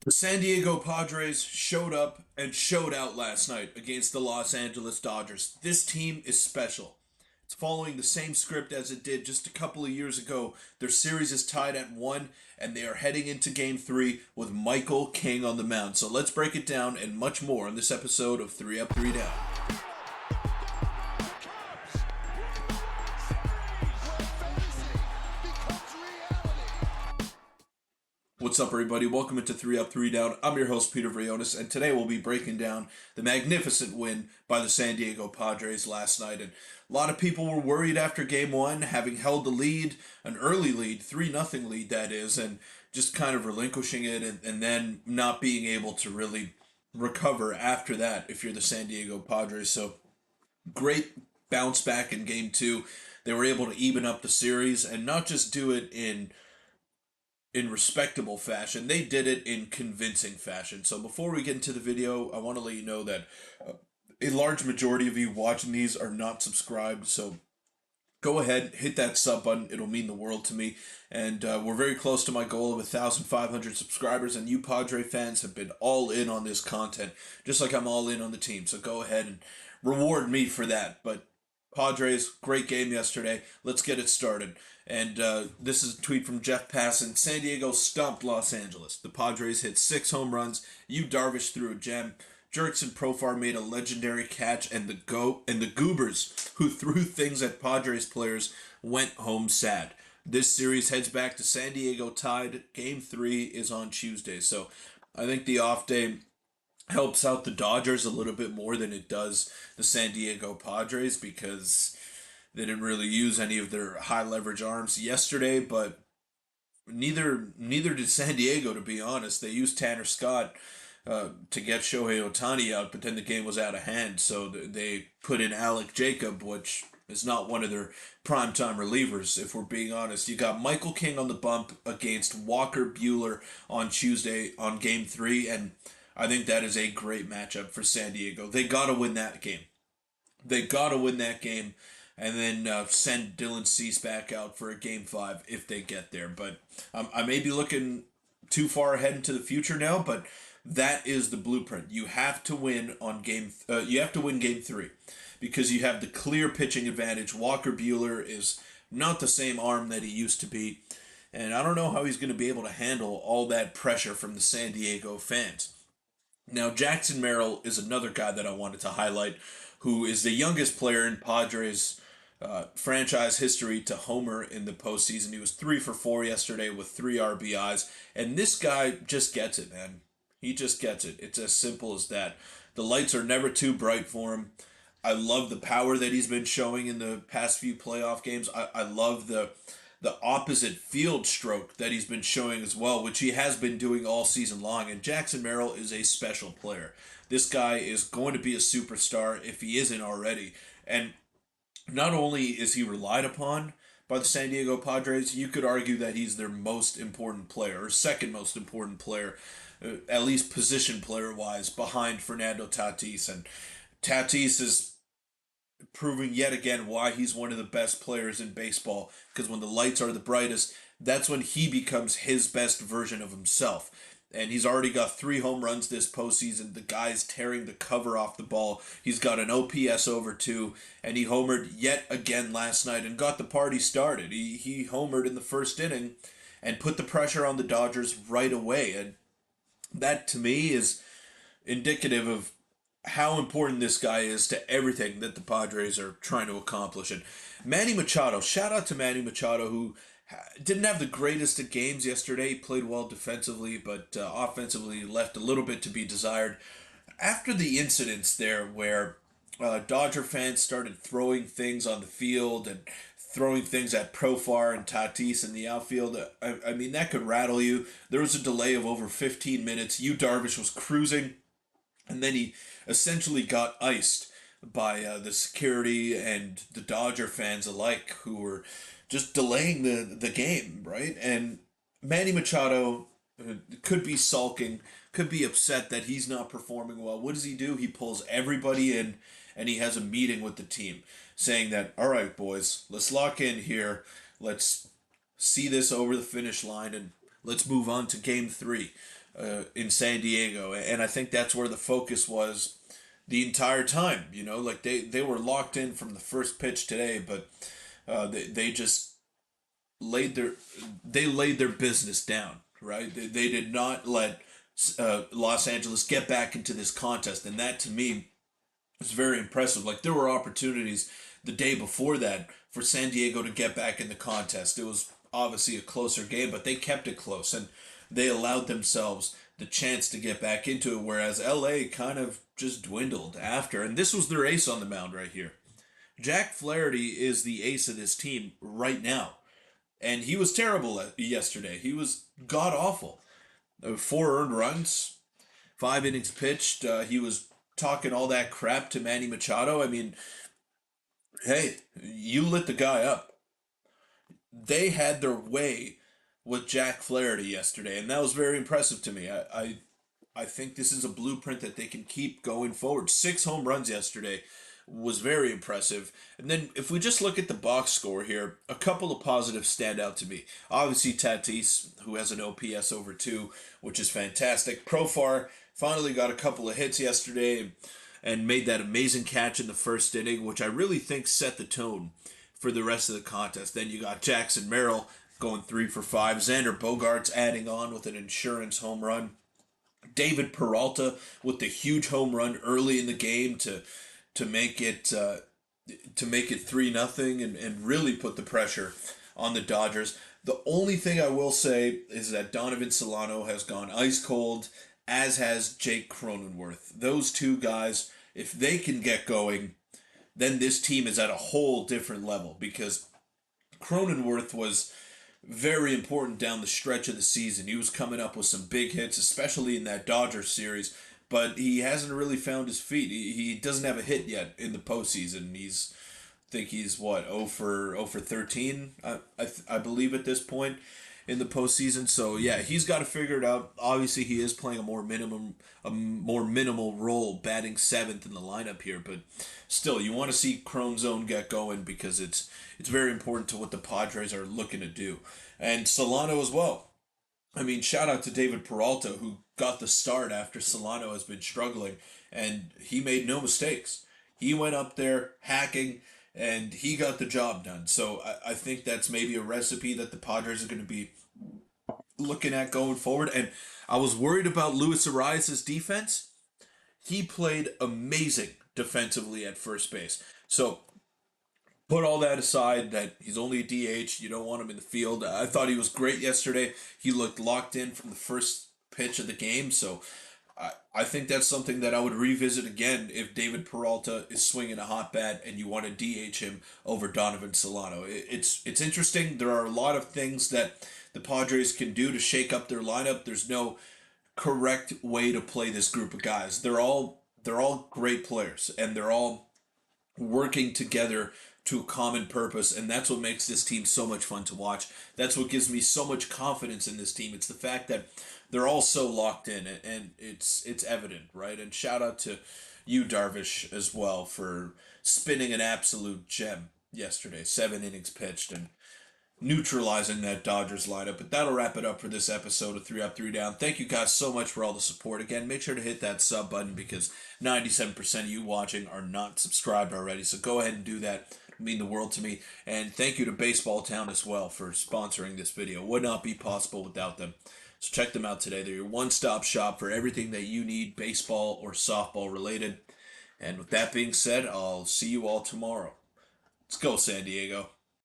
The San Diego Padres showed up and showed out last night against the Los Angeles Dodgers. This team is special. It's following the same script as it did just a couple of years ago. Their series is tied at 1, and they are heading into Game 3 with Michael King on the mound. So let's break it down and much more on this episode of 3 Up, 3 Down. What's up, everybody? Welcome into 3 Up, 3 Down. I'm your host, Peter Vryonis, and today we'll be breaking down the magnificent win by the San Diego Padres last night. And a lot of people were worried after Game 1, having held the lead, an early lead, 3-0 lead that is, and just kind of relinquishing it and then not being able to really recover after that if you're the San Diego Padres. So great bounce back in Game 2. They were able to even up the series and not just do it in respectable fashion. They did it in convincing fashion. So before we get into the video, I want to let you know that a large majority of you watching these are not subscribed. So go ahead, hit that sub button. It'll mean the world to me. And we're very close to my goal of 1,500 subscribers. And you Padre fans have been all in on this content, just like I'm all in on the team. So go ahead and reward me for that. But Padres, great game yesterday. Let's get it started. And this is a tweet from Jeff Passan. San Diego stumped Los Angeles. The Padres hit 6 home runs. Yu Darvish threw a gem. Jurickson Profar made a legendary catch, and the Goobers, who threw things at Padres players, went home sad. This series heads back to San Diego tied. Game 3 is on Tuesday. So I think the off day helps out the Dodgers a little bit more than it does the San Diego Padres because they didn't really use any of their high leverage arms yesterday, but neither did San Diego, to be honest. They used Tanner Scott to get Shohei Ohtani out, but then the game was out of hand, so they put in Alec Jacob, which is not one of their primetime relievers, if we're being honest. You got Michael King on the bump against Walker Buehler on Tuesday on Game 3, and I think that is a great matchup for San Diego. They got to win that game. They got to win that game and then send Dylan Cease back out for a Game 5 if they get there. But I may be looking too far ahead into the future now, but that is the blueprint. You have to win on you have to win Game 3 because you have the clear pitching advantage. Walker Buehler is not the same arm that he used to be, and I don't know how he's going to be able to handle all that pressure from the San Diego fans. Now, Jackson Merill is another guy that I wanted to highlight, who is the youngest player in Padres franchise history to homer in the postseason. He was 3 for 4 yesterday with 3 RBIs, and this guy just gets it, man. He just gets it. It's as simple as that. The lights are never too bright for him. I love the power that he's been showing in the past few playoff games. I love the opposite field stroke that he's been showing as well, which he has been doing all season long. And Jackson Merrill is a special player. This guy is going to be a superstar if he isn't already. And not only is he relied upon by the San Diego Padres, you could argue that he's their most important player, or second most important player, at least position player wise, behind Fernando Tatis. And Tatis is proving yet again why he's one of the best players in baseball. Because when the lights are the brightest, that's when he becomes his best version of himself. And he's already got 3 home runs this postseason. The guy's tearing the cover off the ball. He's got an OPS over 2, and he homered yet again last night and got the party started. He homered in the first inning and put the pressure on the Dodgers right away. And that, to me, is indicative of how important this guy is to everything that the Padres are trying to accomplish. And Manny Machado, shout out to Manny Machado, who didn't have the greatest of games yesterday. He played well defensively, but offensively left a little bit to be desired. After the incidents there where Dodger fans started throwing things on the field and throwing things at Profar and Tatis in the outfield, I mean, that could rattle you. There was a delay of over 15 minutes. Yu Darvish was cruising, and then he essentially got iced by the security and the Dodger fans alike, who were just delaying the game, right? And Manny Machado could be sulking, could be upset that he's not performing well. What does he do? He pulls everybody in and he has a meeting with the team saying that, all right, boys, let's lock in here. Let's see this over the finish line and let's move on to Game 3. in San Diego, and I think that's where the focus was the entire time. Like they were locked in from the first pitch today, but they just laid their they laid their business down. Right? They did not let Los Angeles get back into this contest, and that to me was very impressive. Like there were opportunities the day before that for San Diego to get back in the contest. It was obviously a closer game, but they kept it close and they allowed themselves the chance to get back into it. Whereas LA kind of just dwindled after, and this was their ace on the mound right here. Jack Flaherty is the ace of this team right now, and he was terrible yesterday. He was god awful. 4 earned runs, 5 innings pitched. He was talking all that crap to Manny Machado. I mean, hey, you lit the guy up. They had their way with Jack Flaherty yesterday, and that was very impressive to me. I think this is a blueprint that they can keep going forward. 6 home runs yesterday was very impressive. And then if we just look at the box score here, a couple of positives stand out to me. Obviously Tatis, who has an OPS over 2, which is fantastic. Profar finally got a couple of hits yesterday and made that amazing catch in the first inning, which I really think set the tone for the rest of the contest. Then you got Jackson Merrill going 3 for 5. Xander Bogaerts adding on with an insurance home run. David Peralta with the huge home run early in the game to make it 3-0 and really put the pressure on the Dodgers. The only thing I will say is that Donovan Solano has gone ice cold, as has Jake Cronenworth. Those two guys, if they can get going, then this team is at a whole different level because Cronenworth was very important down the stretch of the season. He was coming up with some big hits, especially in that Dodgers series, but he hasn't really found his feet. He doesn't have a hit yet in the postseason. I think he's what 0 for 13, I believe at this point in the postseason. So yeah, he's got to figure it out. Obviously, he is playing a more minimal role, batting 7th in the lineup here. But still, you want to see Crone Zone get going because it's very important to what the Padres are looking to do, and Solano as well. I mean, shout out to David Peralta who got the start after Solano has been struggling, and he made no mistakes. He went up there hacking and he got the job done. So I think that's maybe a recipe that the Padres are going to be looking at going forward. And I was worried about Luis Arias' defense. He played amazing defensively at first base. So put all that aside, that he's only a DH, you don't want him in the field. I thought he was great yesterday. He looked locked in from the first pitch of the game. So I think that's something that I would revisit again if David Peralta is swinging a hot bat and you want to DH him over Donovan Solano. It's interesting. There are a lot of things that the Padres can do to shake up their lineup. There's no correct way to play this group of guys. They're all great players and they're all working together to a common purpose, and that's what makes this team so much fun to watch. That's what gives me so much confidence in this team. It's the fact that they're all so locked in, and it's evident, right? And shout out to you, Darvish, as well for spinning an absolute gem yesterday. 7 innings pitched and neutralizing that Dodgers lineup. But that'll wrap it up for this episode of 3 Up, 3 Down. Thank you guys so much for all the support. Again, make sure to hit that sub button because 97% of you watching are not subscribed already. So go ahead and do that. It'll mean the world to me. And thank you to Baseball Town as well for sponsoring this video. Would not be possible without them. So check them out today. They're your one-stop shop for everything that you need baseball or softball related. And with that being said, I'll see you all tomorrow. Let's go, San Diego.